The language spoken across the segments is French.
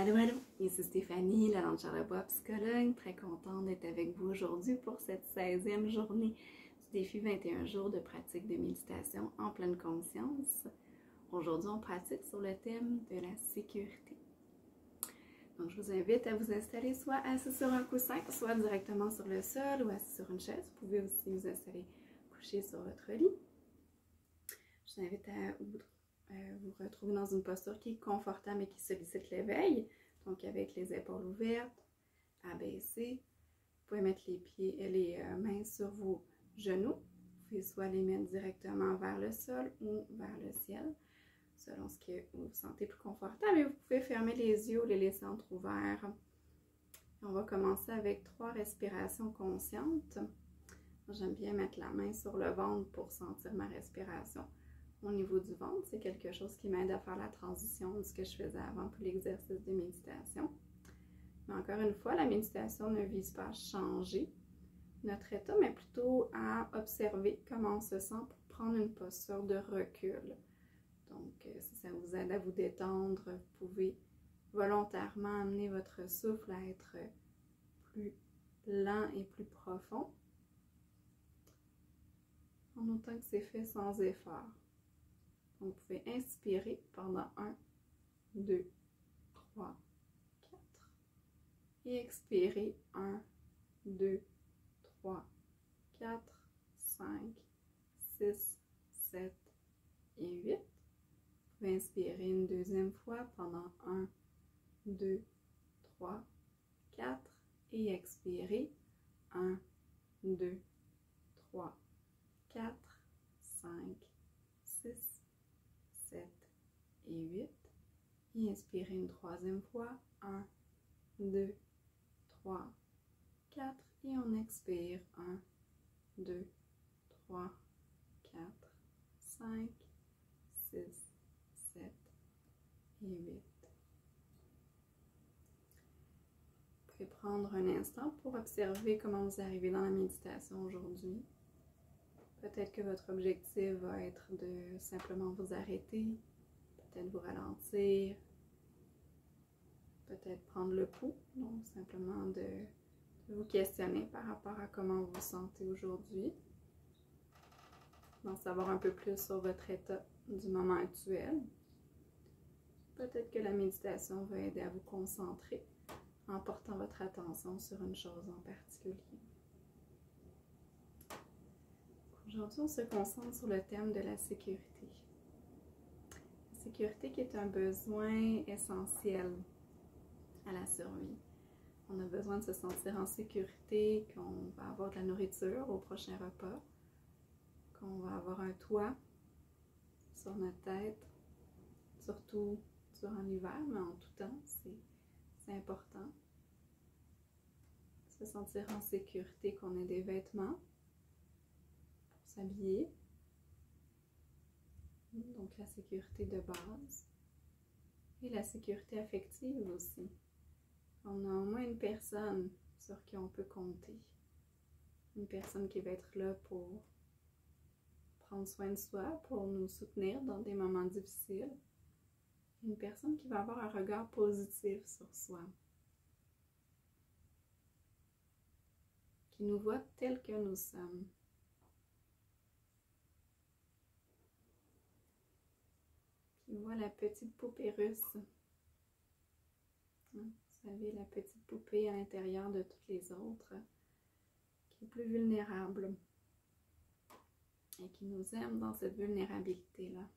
Allô, allô, ici Stéphanie, la Lande Charlebois, psychologue, très contente d'être avec vous aujourd'hui pour cette 16e journée du défi 21 jours de pratique de méditation en pleine conscience. Aujourd'hui, on pratique sur le thème de la sécurité. Donc, je vous invite à vous installer soit assis sur un coussin, soit directement sur le sol ou assis sur une chaise. Vous pouvez aussi vous installer couché sur votre lit. Je vous invite à vous retrouver dans une posture qui est confortable et qui sollicite l'éveil. Donc, avec les épaules ouvertes, abaissées. Vous pouvez mettre les mains sur vos genoux. Vous pouvez soit les mettre directement vers le sol ou vers le ciel, selon ce que vous vous sentez plus confortable. Et vous pouvez fermer les yeux ou les laisser entrouverts. On va commencer avec 3 respirations conscientes. J'aime bien mettre la main sur le ventre pour sentir ma respiration. Au niveau du ventre, c'est quelque chose qui m'aide à faire la transition de ce que je faisais avant pour l'exercice de méditation. Mais encore une fois, la méditation ne vise pas à changer notre état, mais plutôt à observer comment on se sent pour prendre une posture de recul. Donc, si ça vous aide à vous détendre, vous pouvez volontairement amener votre souffle à être plus lent et plus profond, en autant que c'est fait sans effort. Donc, vous pouvez inspirer pendant 1, 2, 3, 4 et expirer 1, 2, 3, 4, 5, 6, 7 et 8. Vous pouvez inspirer une deuxième fois pendant 1, 2, 3, 4 et expirer 1, 2, 3, 4, 5, 6, 7 et 8. Et inspirez une troisième fois. 1, 2, 3, 4. Et on expire. 1, 2, 3, 4, 5, 6, 7 et 8. Vous pouvez prendre un instant pour observer comment vous arrivez dans la méditation aujourd'hui. Peut-être que votre objectif va être de simplement vous arrêter, peut-être vous ralentir, peut-être prendre le pouls, donc simplement de vous questionner par rapport à comment vous vous sentez aujourd'hui, d'en savoir un peu plus sur votre état du moment actuel. Peut-être que la méditation va aider à vous concentrer en portant votre attention sur une chose en particulier. Aujourd'hui, on se concentre sur le thème de la sécurité. La sécurité qui est un besoin essentiel à la survie. On a besoin de se sentir en sécurité, qu'on va avoir de la nourriture au prochain repas, qu'on va avoir un toit sur notre tête, surtout durant l'hiver, mais en tout temps, c'est important. Se sentir en sécurité, qu'on ait des vêtements pour s'habiller. Donc la sécurité de base. Et la sécurité affective aussi. On a au moins une personne sur qui on peut compter. Une personne qui va être là pour prendre soin de soi, pour nous soutenir dans des moments difficiles. Une personne qui va avoir un regard positif sur soi. Qui nous voit tel que nous sommes. Qui voit la petite poupée russe. Vous savez, la petite poupée à l'intérieur de toutes les autres, qui est plus vulnérable et qui nous aime dans cette vulnérabilité-là.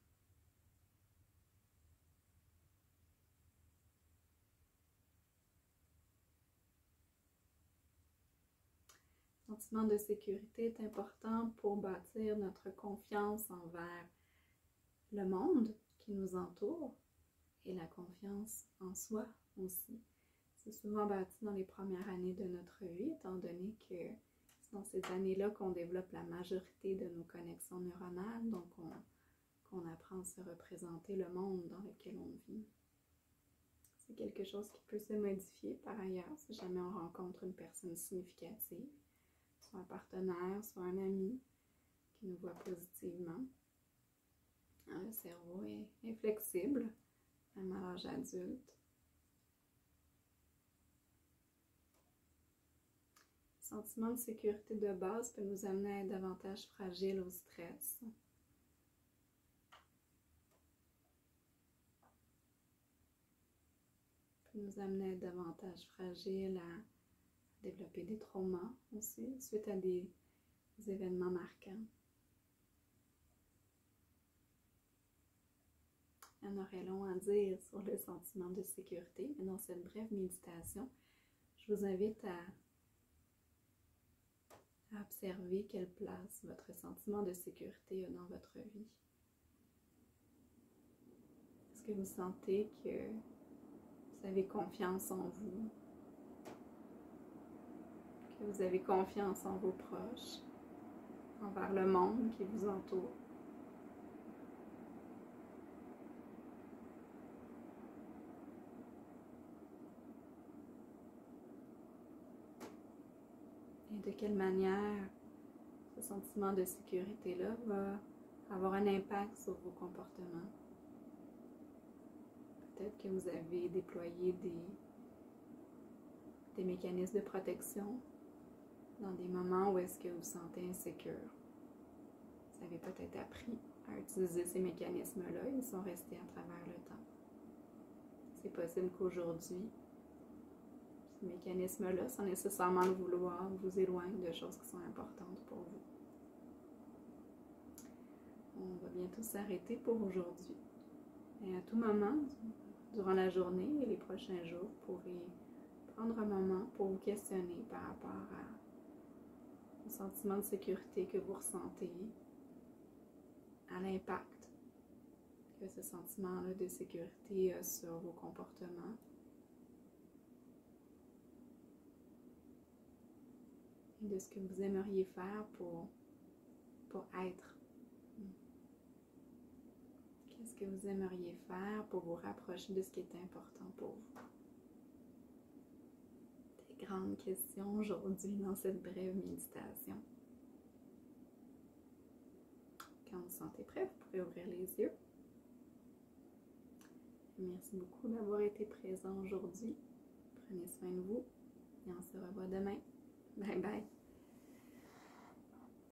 Le sentiment de sécurité est important pour bâtir notre confiance envers le monde qui nous entoure et la confiance en soi aussi. C'est souvent bâti dans les premières années de notre vie, étant donné que c'est dans ces années-là qu'on développe la majorité de nos connexions neuronales, donc qu'on apprend à se représenter le monde dans lequel on vit. C'est quelque chose qui peut se modifier par ailleurs, si jamais on rencontre une personne significative, soit un partenaire, soit un ami qui nous voit positivement. Le cerveau est flexible, même à l'âge adulte. sentiment de sécurité de base peut nous amener à être davantage fragile au stress. Peut nous amener à être davantage fragile, à développer des traumas aussi, suite à des événements marquants. Il y en aurait long à dire sur le sentiment de sécurité, mais dans cette brève méditation, je vous invite à observer quelle place votre sentiment de sécurité a dans votre vie. Est-ce que vous sentez que vous avez confiance en vous, que vous avez confiance en vos proches, envers le monde qui vous entoure? Et de quelle manière ce sentiment de sécurité-là va avoir un impact sur vos comportements? Peut-être que vous avez déployé des mécanismes de protection dans des moments où est-ce que vous vous sentez insécure. Vous avez peut-être appris à utiliser ces mécanismes-là et ils sont restés à travers le temps. C'est possible qu'aujourd'hui, ces mécanismes-là, sans nécessairement le vouloir, vous éloignent de choses qui sont importantes pour vous. On va bientôt s'arrêter pour aujourd'hui. Et à tout moment, durant la journée et les prochains jours, vous pourrez prendre un moment pour vous questionner par rapport au sentiment de sécurité que vous ressentez, à l'impact que ce sentiment-là de sécurité a sur vos comportements. Et de ce que vous aimeriez faire pour être. Qu'est-ce que vous aimeriez faire pour vous rapprocher de ce qui est important pour vous? Des grandes questions aujourd'hui dans cette brève méditation. Quand vous vous sentez prêt, vous pourrez ouvrir les yeux. Merci beaucoup d'avoir été présent aujourd'hui. Prenez soin de vous et on se revoit demain. Bye bye!